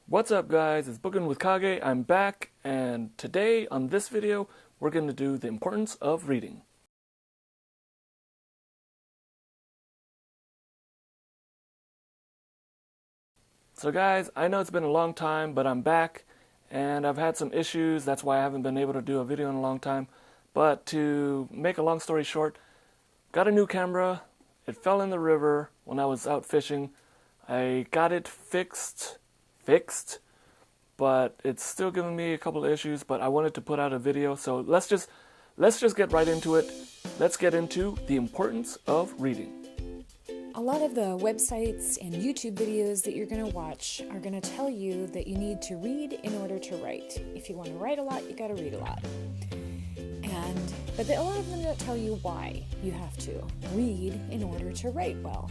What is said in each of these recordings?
What's up guys, it's Bookin' with Kage. I'm back, and today on this video we're going to do the importance of reading. So guys, I know it's been a long time, but I'm back and I've had some issues. That's why I haven't been able to do a video in a long time. But to make a long story short, got a new camera. It fell in the river when I was out fishing. I got it fixed, but it's still giving me a couple of issues, but I wanted to put out a video. So let's just get right into it. Let's get into the importance of reading. A lot of the websites and YouTube videos that you're going to watch are going to tell you that you need to read in order to write. If you want to write a lot, you got to read a lot. But a lot of them don't tell you why you have to read in order to write well.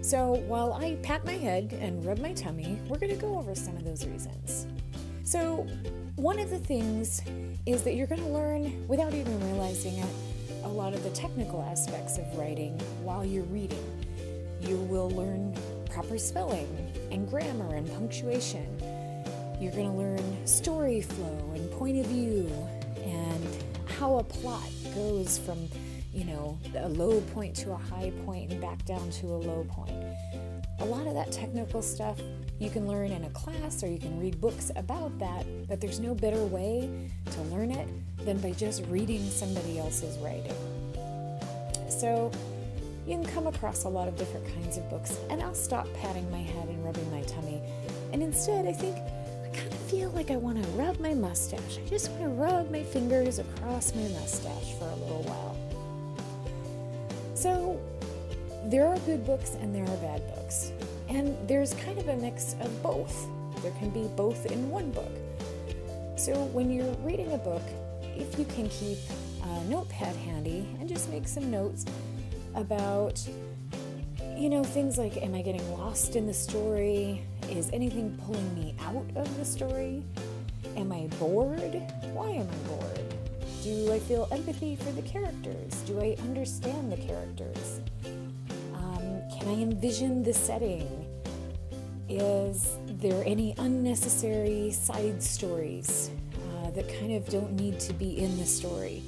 So while I pat my head and rub my tummy, we're going to go over some of those reasons. So one of the things is that you're going to learn, without even realizing it, a lot of the technical aspects of writing while you're reading. You will learn proper spelling and grammar and punctuation. You're going to learn story flow and point of view and how a plot goes from, a low point to a high point and back down to a low point. A lot of that technical stuff you can learn in a class, or you can read books about that, but there's no better way to learn it than by just reading somebody else's writing. So you can come across a lot of different kinds of books, and I'll stop patting my head and rubbing my tummy, and instead I kind of feel like I want to rub my mustache. I just want to rub my fingers across my mustache for a little while. So there are good books and there are bad books, and there's kind of a mix of both. There can be both in one book. So when you're reading a book, if you can keep a notepad handy and just make some notes about, things like, am I getting lost in the story? Is anything pulling me out of the story? Am I bored? Why am I bored? Do I feel empathy for the characters? Do I understand the characters? Can I envision the setting? Is there any unnecessary side stories that kind of don't need to be in the story?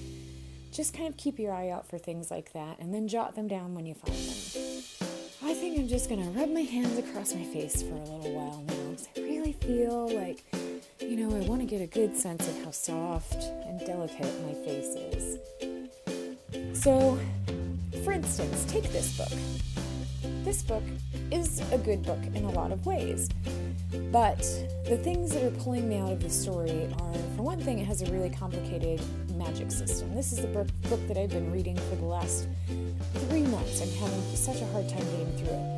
Just kind of keep your eye out for things like that, and then jot them down when you find them. I think I'm just going to rub my hands across my face for a little while now, because I really feel like, I want to get a good sense of how soft and delicate my face is. So, for instance, take this book. This book is a good book in a lot of ways, but the things that are pulling me out of the story are, for one thing, it has a really complicated magic system. This is the book that I've been reading for the last 3 months. I'm having such a hard time getting through it.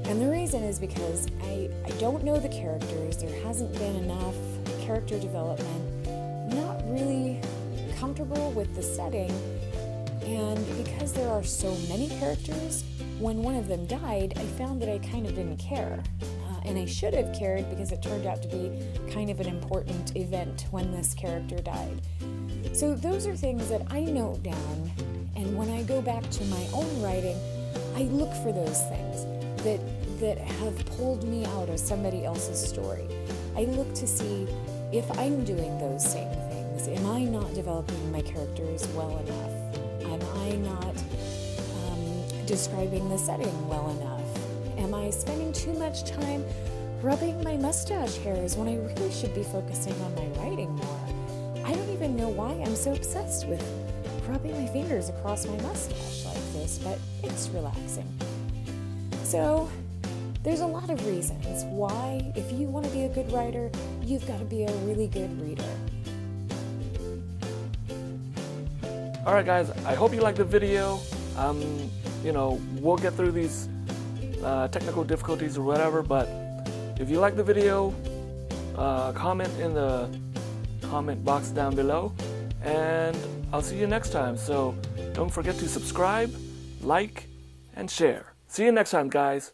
And the reason is because I don't know the characters. There hasn't been enough character development. Not really comfortable with the setting. And because there are so many characters, when one of them died, I found that I kind of didn't care. And I should have cared, because it turned out to be kind of an important event when this character died. So those are things that I note down, and when I go back to my own writing, I look for those things that have pulled me out of somebody else's story. I look to see if I'm doing those same things. Am I not developing my characters well enough? Am I not describing the setting well enough? Am I spending too much time rubbing my mustache hairs when I really should be focusing on my writing more? I don't even know why I'm so obsessed with rubbing my fingers across my mustache like this, but it's relaxing. So there's a lot of reasons why, if you want to be a good writer, you've got to be a really good reader. Alright guys, I hope you liked the video. We'll get through these technical difficulties or whatever, but if you like the video, comment in the comment box down below, and I'll see you next time. So don't forget to subscribe, like, and share. See you next time, guys.